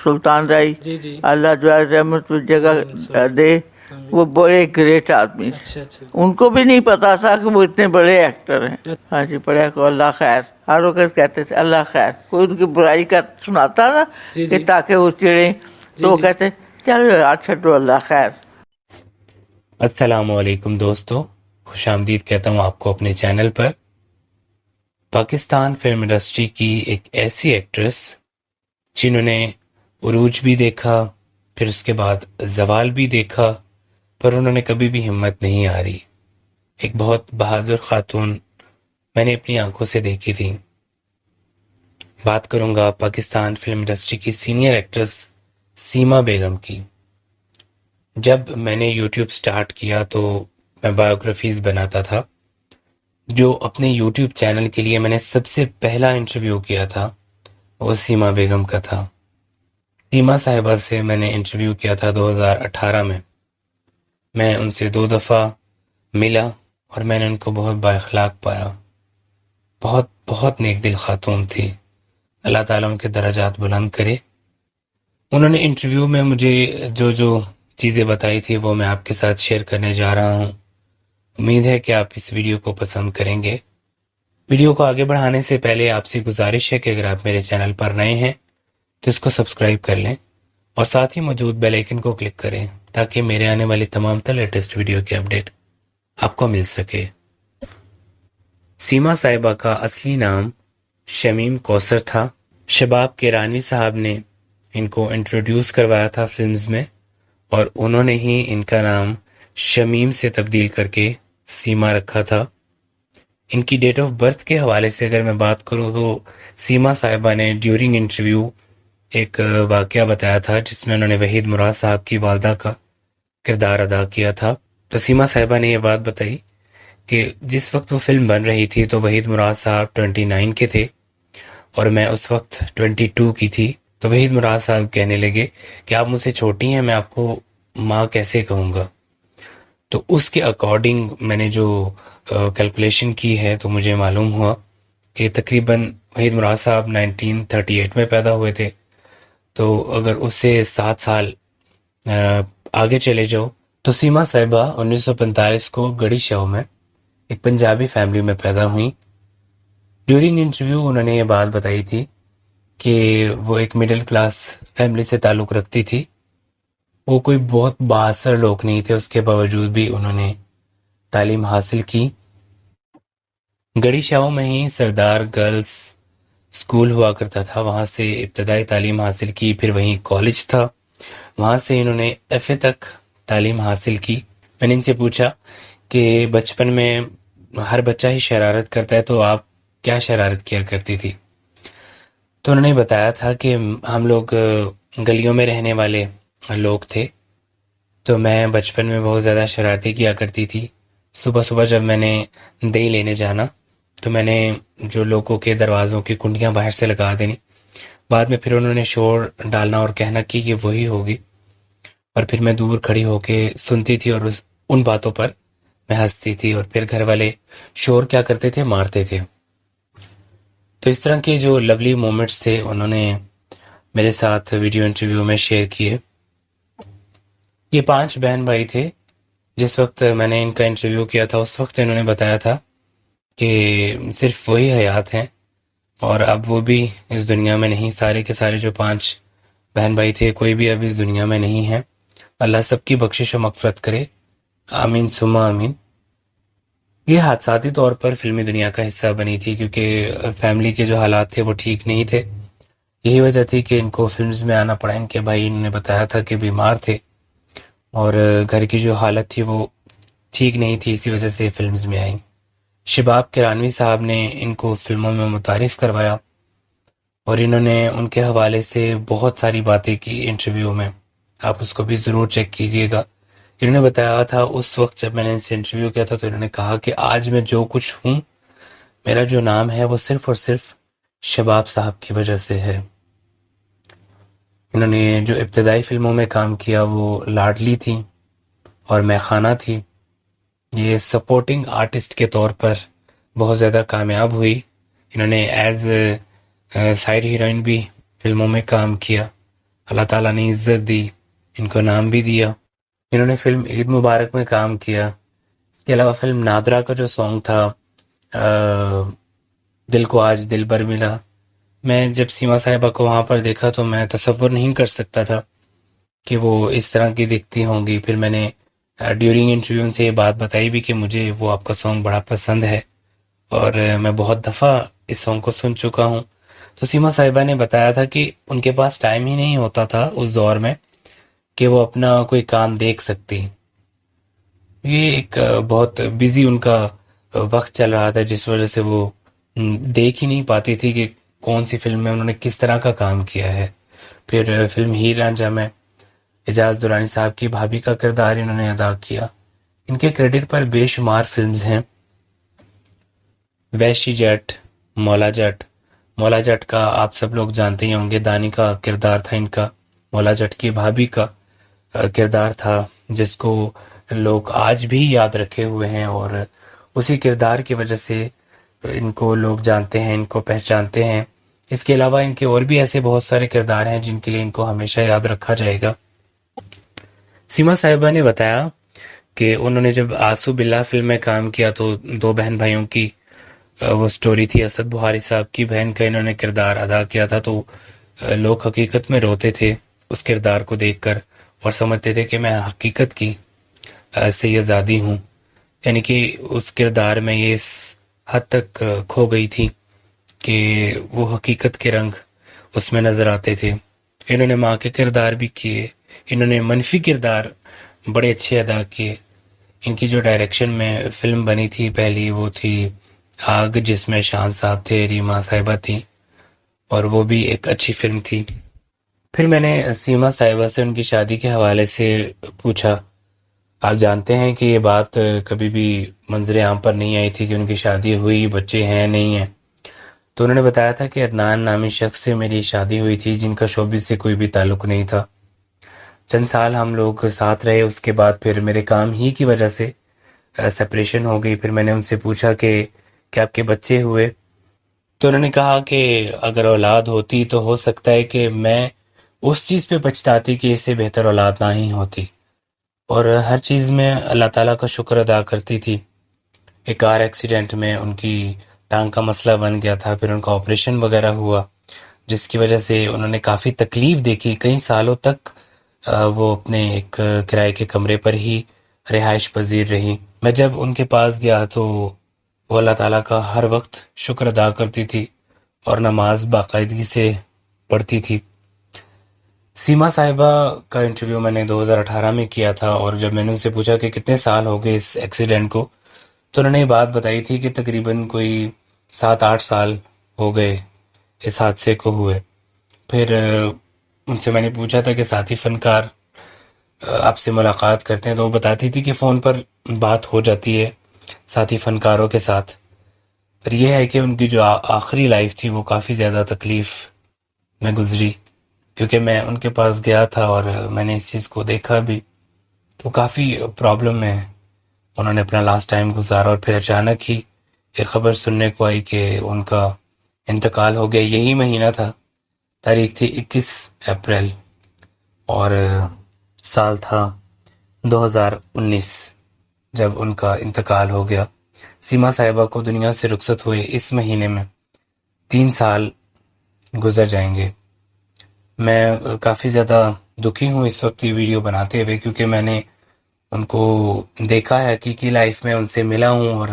سلطان رائی، جی جی اللہ جو ہے رحمت جگہ دے، وہ بڑے گریٹ آدمی تھے. اچھا اچھا ان کو بھی نہیں پتا تھا کہ وہ اتنے بڑے ایکٹر ہیں. ہاں جی، پڑھا کو اللہ خیر، ہر وقت کہتے تھے اللہ خیر. کوئی ان کی برائی کا سناتا نا جی کہ جی تاکہ وہ چڑھیں، جی تو وہ جی کہتے چلو یار چھٹو اللہ خیر. السلام علیکم دوستو، خوش آمدید کہتا ہوں آپ کو اپنے چینل پر. پاکستان فلم انڈسٹری کی ایک ایسی ایکٹریس جنہوں نے عروج بھی دیکھا، پھر اس کے بعد زوال بھی دیکھا، پر انہوں نے کبھی بھی ہمت نہیں ہاری. ایک بہت بہادر خاتون میں نے اپنی آنکھوں سے دیکھی تھی. بات کروں گا پاکستان فلم انڈسٹری کی سینئر ایکٹریس سیما بیگم کی. جب میں نے یوٹیوب سٹارٹ کیا تو میں بایوگرافیز بناتا تھا. جو اپنے یوٹیوب چینل کے لیے میں نے سب سے پہلا انٹرویو کیا تھا وہ سیما بیگم کا تھا. سیما صاحبہ سے میں نے انٹرویو کیا تھا 2018 میں. میں ان سے 2 دفعہ ملا اور میں نے ان کو بہت با اخلاق پایا. بہت بہت نیک دل خاتون تھی. اللہ تعالیٰ ان کے درجات بلند کرے. انہوں نے انٹرویو میں مجھے جو چیزیں بتائی تھی وہ میں آپ کے ساتھ شیئر کرنے جا رہا ہوں. امید ہے کہ آپ اس ویڈیو کو پسند کریں گے. ویڈیو کو آگے بڑھانے سے پہلے آپ سے گزارش ہے کہ اگر آپ میرے چینل پر نئے ہیں تو اس کو سبسکرائب کر لیں اور ساتھ ہی موجود بیل آئیکن کو کلک کریں تاکہ میرے آنے والی تمام لیٹسٹ ویڈیو کی اپڈیٹ آپ کو مل سکے. سیما صاحبہ کا اصلی نام شمیم کوثر تھا. شباب کیرانوی صاحب نے ان کو انٹروڈیوس کروایا تھا فلمز میں، اور انہوں نے ہی ان کا نام شمیم سے تبدیل کر کے سیما رکھا تھا. ان کی ڈیٹ آف برتھ کے حوالے سے اگر میں بات کروں تو سیما صاحبہ نے ڈیورنگ انٹرویو ایک واقعہ بتایا تھا جس میں انہوں نے وحید مراد صاحب کی والدہ کا کردار ادا کیا تھا. تو سیما صاحبہ نے یہ بات بتائی کہ جس وقت وہ فلم بن رہی تھی تو وحید مراد صاحب 29 کے تھے اور میں اس وقت 22 کی تھی. تو وحید مراد صاحب کہنے لگے کہ آپ مجھ سے چھوٹی ہیں، میں آپ کو ماں کیسے کہوں گا. تو اس کے اکارڈنگ میں نے جو کیلکولیشن کی ہے تو مجھے معلوم ہوا کہ تقریباً وحید مراد صاحب 1938 میں پیدا ہوئے تھے. تو اگر اس سے 7 سال آگے چلے جاؤ تو سیما صاحبہ 1945 کو گڑھی شو میں ایک پنجابی فیملی میں پیدا ہوئیں. ڈیورنگ انٹرویو انہوں نے یہ بات بتائی تھی کہ وہ ایک مڈل کلاس فیملی سے تعلق رکھتی تھی. وہ کوئی بہت بااثر لوگ نہیں تھے، اس کے باوجود بھی انہوں نے تعلیم حاصل کی. گڑھی شاہوں میں ہی سردار گرلز اسکول ہوا کرتا تھا، وہاں سے ابتدائی تعلیم حاصل کی. پھر وہیں کالج تھا، وہاں سے انہوں نے ایف اے تک تعلیم حاصل کی. میں نے ان سے پوچھا کہ بچپن میں ہر بچہ ہی شرارت کرتا ہے تو آپ کیا شرارت کیا کرتی تھی؟ تو انہوں نے بتایا تھا کہ ہم لوگ گلیوں میں رہنے والے لوگ تھے، تو میں بچپن میں بہت زیادہ شرارتیں کیا کرتی تھی. صبح صبح جب میں نے دہی لینے جانا تو میں نے جو لوگوں کے دروازوں کی کنڈیاں باہر سے لگا دینی. بعد میں پھر انہوں نے شور ڈالنا اور کہنا کہ یہ وہی ہوگی، اور پھر میں دور کھڑی ہو کے سنتی تھی اور ان باتوں پر میں ہنستی تھی، اور پھر گھر والے شور کیا کرتے تھے، مارتے تھے. تو اس طرح کے جو لولی مومنٹس تھے انہوں نے میرے ساتھ ویڈیو انٹرویو میں شیئر کیے. یہ 5 بہن بھائی تھے. جس وقت میں نے ان کا انٹرویو کیا تھا اس وقت انہوں نے بتایا تھا کہ صرف وہی حیات ہیں اور اب وہ بھی اس دنیا میں نہیں. سارے کے سارے جو 5 بہن بھائی تھے کوئی بھی اب اس دنیا میں نہیں ہے. اللہ سب کی بخشش و مغفرت کرے، آمین ثم آمین. یہ حادثاتی طور پر فلمی دنیا کا حصہ بنی تھی کیونکہ فیملی کے جو حالات تھے وہ ٹھیک نہیں تھے. یہی وجہ تھی کہ ان کو فلمز میں آنا پڑا. ان کے بھائی انہوں نے بتایا تھا کہ بیمار تھے اور گھر کی جو حالت تھی وہ ٹھیک نہیں تھی، اسی وجہ سے فلمز میں آئیں. شباب کیرانوی صاحب نے ان کو فلموں میں متعارف کروایا اور انہوں نے ان کے حوالے سے بہت ساری باتیں کی انٹرویو میں. آپ اس کو بھی ضرور چیک کیجئے گا. انہوں نے بتایا تھا اس وقت جب میں نے ان سے انٹرویو کیا تھا تو انہوں نے کہا کہ آج میں جو کچھ ہوں، میرا جو نام ہے وہ صرف اور صرف شباب صاحب کی وجہ سے ہے. انہوں نے جو ابتدائی فلموں میں کام کیا وہ لاڈلی تھی اور میخانہ تھی. یہ سپورٹنگ آرٹسٹ کے طور پر بہت زیادہ کامیاب ہوئی. انہوں نے ایز سائیڈ ہیروئن بھی فلموں میں کام کیا. اللہ تعالیٰ نے عزت دی، ان کو نام بھی دیا۔ انہوں نے فلم عید مبارک میں کام کیا۔ اس کے علاوہ فلم نادرا کا جو سانگ تھا دل کو آج دل بر ملا، میں جب سیما صاحبہ کو وہاں پر دیکھا تو میں تصور نہیں کر سکتا تھا کہ وہ اس طرح کی دکھتی ہوں گی۔ پھر میں نے ڈیورنگ انٹرویو ان سے یہ بات بتائی بھی کہ مجھے وہ آپ کا سانگ بڑا پسند ہے اور میں بہت دفعہ اس سانگ کو سن چکا ہوں۔ تو سیما صاحبہ نے بتایا تھا کہ ان کے پاس ٹائم ہی نہیں ہوتا تھا اس دور میں کہ وہ اپنا کوئی کام دیکھ سکتی۔ یہ ایک بہت بزی ان کا وقت چل رہا تھا، جس وجہ سے وہ دیکھ ہی نہیں پاتی تھی کہ کون سی فلم میں انہوں نے کس طرح کا کام کیا ہے۔ پھر فلم ہیر رانجھا میں اعجاز درانی صاحب کی بھابھی کا کردار انہوں نے ادا کیا۔ ان کے کریڈٹ پر بے شمار فلمز ہیں، ویشی جٹ، مولا جٹ۔ مولا جٹ کا آپ سب لوگ جانتے ہی ہوں گے، دانی کا کردار تھا ان کا، مولا جٹ کی بھابھی کا کردار تھا جس کو لوگ آج بھی یاد رکھے ہوئے ہیں، اور اسی کردار کی وجہ سے ان کو لوگ جانتے ہیں، ان کو پہچانتے ہیں۔ اس کے علاوہ ان کے اور بھی ایسے بہت سارے کردار ہیں جن کے لیے ان کو ہمیشہ یاد رکھا جائے گا۔ سیما صاحبہ نے بتایا کہ انہوں نے جب آسو باللہ فلم میں کام کیا تو دو بہن بھائیوں کی وہ سٹوری تھی۔ اسد بخاری صاحب کی بہن کا انہوں نے کردار ادا کیا تھا، تو لوگ حقیقت میں روتے تھے اس کردار کو دیکھ کر اور سمجھتے تھے کہ میں حقیقت کی سید زادی ہوں، یعنی کہ اس کردار میں یہ اس حد تک کھو گئی تھی کہ وہ حقیقت کے رنگ اس میں نظر آتے تھے۔ انہوں نے ماں کے کردار بھی کیے، انہوں نے منفی کردار بڑے اچھے ادا کیے۔ ان کی جو ڈائریکشن میں فلم بنی تھی پہلی وہ تھی آگ، جس میں شان صاحب تھے، ریما صاحبہ تھی، اور وہ بھی ایک اچھی فلم تھی۔ پھر میں نے سیما صاحبہ سے ان کی شادی کے حوالے سے پوچھا۔ آپ جانتے ہیں کہ یہ بات کبھی بھی منظر عام پر نہیں آئی تھی کہ ان کی شادی ہوئی، بچے ہیں نہیں ہیں، تو انہوں نے بتایا تھا کہ عدنان نامی شخص سے میری شادی ہوئی تھی جن کا شوبز سے کوئی بھی تعلق نہیں تھا۔ چند سال ہم لوگ ساتھ رہے، اس کے بعد پھر میرے کام ہی کی وجہ سے سپریشن ہو گئی۔ پھر میں نے ان سے پوچھا کہ آپ کے بچے ہوئے؟ تو انہوں نے کہا کہ اگر اولاد ہوتی تو ہو سکتا ہے کہ میں اس چیز پہ پچھتاتی کہ اس سے بہتر اولاد نہ ہی ہوتی، اور ہر چیز میں اللہ تعالیٰ کا شکر ادا کرتی تھی۔ ایک کار ایکسیڈنٹ میں ان کی ٹانگ کا مسئلہ بن گیا تھا، پھر ان کا آپریشن وغیرہ ہوا، جس کی وجہ سے انہوں نے کافی تکلیف دیکھی۔ کئی سالوں تک وہ اپنے ایک کرائے کے کمرے پر ہی رہائش پذیر رہی۔ میں جب ان کے پاس گیا تو وہ اللہ تعالیٰ کا ہر وقت شکر ادا کرتی تھی اور نماز باقاعدگی سے پڑھتی تھی۔ سیما صاحبہ کا انٹرویو میں نے 2018 میں کیا تھا، اور جب میں نے ان سے پوچھا کہ کتنے سال ہو گئے اس ایکسیڈنٹ کو، تو انہوں نے یہ بات بتائی تھی کہ تقریباً کوئی 7-8 سال ہو گئے اس حادثے کو ہوئے۔ پھر ان سے میں نے پوچھا تھا کہ ساتھی فنکار آپ سے ملاقات کرتے ہیں، تو وہ بتاتی تھی کہ فون پر بات ہو جاتی ہے ساتھی فنکاروں کے ساتھ، پر یہ ہے کہ ان کی جو آخری لائف تھی وہ کافی زیادہ تکلیف میں گزری، کیونکہ میں ان کے پاس گیا تھا اور میں نے اس چیز کو دیکھا بھی، تو کافی پرابلم میں انہوں نے اپنا لاسٹ ٹائم گزارا۔ اور پھر اچانک ہی ایک خبر سننے کو آئی کہ ان کا انتقال ہو گیا۔ یہی مہینہ تھا، تاریخ تھی 21 اپریل اور سال تھا 2019 جب ان کا انتقال ہو گیا۔ سیما صاحبہ کو دنیا سے رخصت ہوئے اس مہینے میں 3 سال گزر جائیں گے۔ میں کافی زیادہ دکھی ہوں اس وقت یہ ویڈیو بناتے ہوئے، کیونکہ میں نے ان کو دیکھا ہے، حقیقی لائف میں ان سے ملا ہوں، اور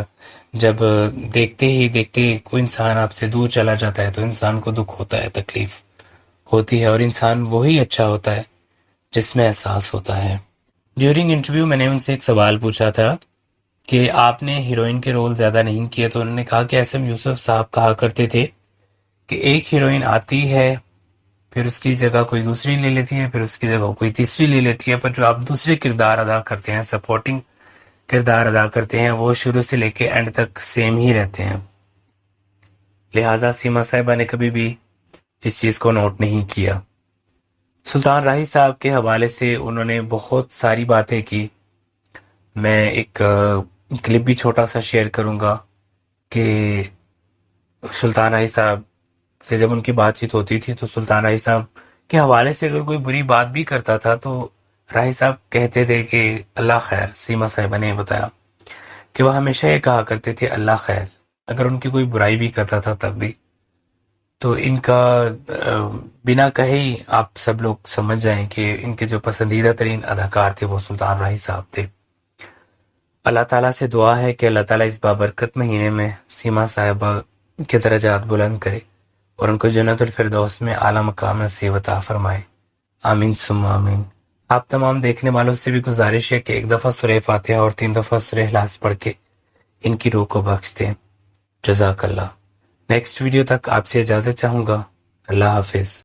جب دیکھتے ہی دیکھتے کوئی انسان آپ سے دور چلا جاتا ہے تو انسان کو دکھ ہوتا ہے، تکلیف ہوتی ہے، اور انسان وہی اچھا ہوتا ہے جس میں احساس ہوتا ہے۔ ڈیورنگ انٹرویو میں نے ان سے ایک سوال پوچھا تھا کہ آپ نے ہیروئن کے رول زیادہ نہیں کیے، تو انہوں نے کہا کہ ایس ایم یوسف صاحب کہا کرتے تھے کہ ایک ہیروئن آتی ہے، پھر اس کی جگہ کوئی دوسری لے لیتی ہے، پھر اس کی جگہ کوئی تیسری لے لیتی ہے، پر جو آپ دوسرے کردار ادا کرتے ہیں، سپورٹنگ کردار ادا کرتے ہیں، وہ شروع سے لے کے اینڈ تک سیم ہی رہتے ہیں۔ لہٰذا سیما صاحبہ نے کبھی بھی اس چیز کو نوٹ نہیں کیا۔ سلطان راہی صاحب کے حوالے سے انہوں نے بہت ساری باتیں کی۔ میں ایک کلپ بھی چھوٹا سا شیئر کروں گا کہ سلطان راہی صاحب سے جب ان کی بات چیت ہوتی تھی تو سلطان راہی صاحب کے حوالے سے اگر کوئی بری بات بھی کرتا تھا تو راہی صاحب کہتے تھے کہ اللہ خیر. سیما صاحبہ نے بتایا کہ وہ ہمیشہ یہ کہا کرتے تھے اللہ خیر. اگر ان کی کوئی برائی بھی کرتا تھا تب بھی. تو ان کا بنا کہے ہی آپ سب لوگ سمجھ جائیں کہ ان کے جو پسندیدہ ترین اداکار تھے وہ سلطان راہی صاحب تھے. اللہ تعالیٰ سے دعا ہے کہ اللہ تعالیٰ اس بابرکت مہینے میں سیما صاحبہ کے درجات بلند کرے اور ان کو جنت الفردوس میں اعلیٰ مقام نصیب عطا فرمائے. آمین ثم آمین. آپ تمام دیکھنے والوں سے بھی گزارش ہے کہ ایک دفعہ سورہ فاتحہ اور 3 دفعہ سورہ اخلاص پڑھ کے ان کی روح کو بخش دیں. جزاک اللہ. نیکسٹ ویڈیو تک آپ سے اجازت چاہوں گا. اللہ حافظ.